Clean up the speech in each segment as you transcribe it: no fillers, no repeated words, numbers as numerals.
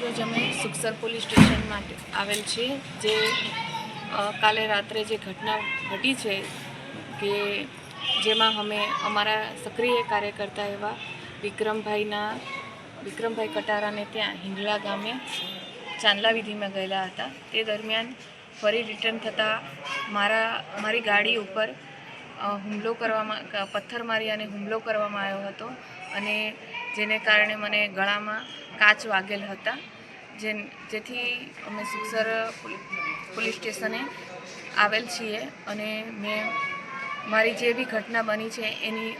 રોજ અમે Sukhsar police station માટે આવેલ છીએ જે કાલે રાત્રે જે ઘટના ઘટી છે કે જેમાં અમે અમારા સક્રિય કાર્યકર્તા એવા વિક્રમભાઈ કટારાને ત્યાં હિંગળા ગામે ચાંદલા વિધિમાં ગયેલા હતા. તે દરમિયાન ફરી રિટર્ન થતાં મારી ગાડી ઉપર હુમલો કરવામાં પથ્થર મારી અને હુમલો કરવામાં આવ્યો હતો અને જેને કારણે મને ગળામાં કાચ વાગેલ હતા. જેથી અમે સુખસર પોલીસ સ્ટેશને આવેલ છીએ અને મારી જે બી ઘટના બની છે એની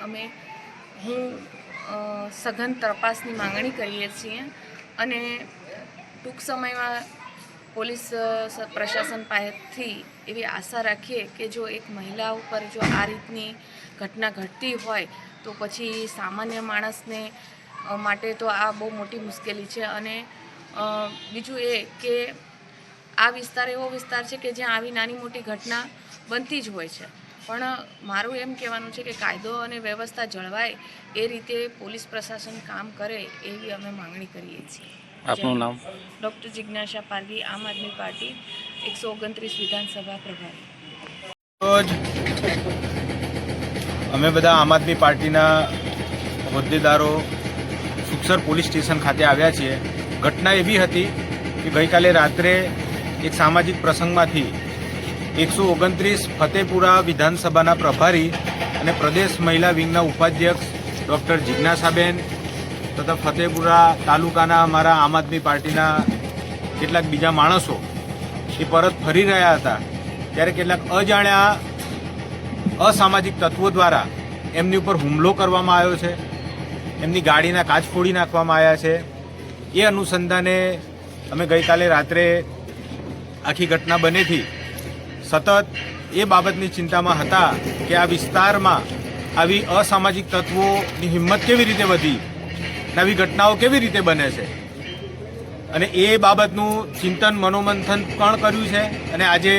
હું સઘન તપાસની માંગણી કરીએ છીએ અને ટૂંક સમયમાં પોલીસ પ્રશાસન પાસેથી એવી આશા રાખીએ કે જો એક મહિલા ઉપર જો આ રીતની ઘટના ઘટતી હોય તો પછી સામાન્ય માણસને માટે તો આ બહુ મોટી મુશ્કેલી છે. અને બીજું એ કે આ વિસ્તાર એવો વિસ્તાર છે કે જ્યાં આવી નાની મોટી ઘટના બનતી જ હોય છે, પણ મારું એમ કહેવાનું છે કે કાયદો અને વ્યવસ્થા જળવાય એ રીતે પોલીસ પ્રશાસન કામ કરે એવી અમે માંગણી કરીએ છીએ. આપનું નામ? ડૉક્ટર જિજ્ઞાસા પારધી, આમ આદમી પાર્ટી 129 વિધાનસભા પ્રભારી. રોજ અમે બધા આમ આદમી પાર્ટીના હોદ્દેદારો સુખસર પોલીસ સ્ટેશન ખાતે આવ્યા છીએ. ઘટના એવી હતી કે ગઈકાલે રાત્રે એક સામાજિક પ્રસંગમાંથી 129 ફતેપુરા વિધાનસભાના પ્રભારી અને પ્રદેશ મહિલા વિંગના ઉપાધ્યક્ષ ડૉક્ટર જિજ્ઞાસાબેન તથા ફતેપુરા તાલુકાના અમારા આમ આદમી પાર્ટીના કેટલાક બીજા માણસો એ પરત ફરી રહ્યા હતા ત્યારે કેટલાક અજાણ્યા અસામાજિક તત્વો દ્વારા એમની ઉપર હુમલો કરવામાં આવ્યો છે. એમની ગાડીના કાચ ફોડી નાખવામાં આવ્યા છે. એ અનુસંધાને અમે ગઈકાલે રાત્રે આખી ઘટના બનેથી સતત એ બાબતની ચિંતામાં હતા કે આ વિસ્તારમાં આવી અસામાજિક તત્વોની હિંમત કેવી રીતે વધી, આવી ઘટનાઓ કેવી રીતે બને છે, અને એ બાબતનું ચિંતન મનોમંથન પણ કર્યું છે. અને આજે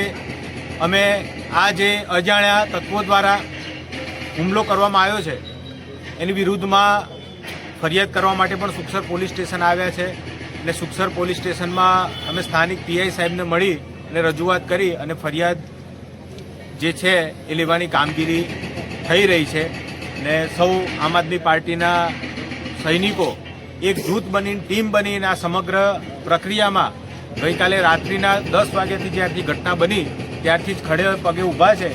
અમે આ જે અજાણ્યા તત્વો દ્વારા હુમલો કરવામાં આવ્યો છે એની વિરુદ્ધમાં ફરિયાદ કરવા માટે પણ સુખસર પોલીસ સ્ટેશન આવ્યા છે. અને સુખસર પોલીસ સ્ટેશનમાં અમે સ્થાનિક પીઆઈ સાહેબને મળી અને રજૂઆત કરી અને ફરિયાદ જે છે એ લેવાની કામગીરી થઈ રહી છે. ને સૌ આમ આદમી પાર્ટીના સૈનિકો એક જૂથ બનીને ટીમ બનીને આ સમગ્ર પ્રક્રિયામાં ગઈકાલે રાત્રિના 10 વાગ્યાથી જ્યારથી ઘટના બની ત્યારથી જ ખડે પગે ઊભા છે.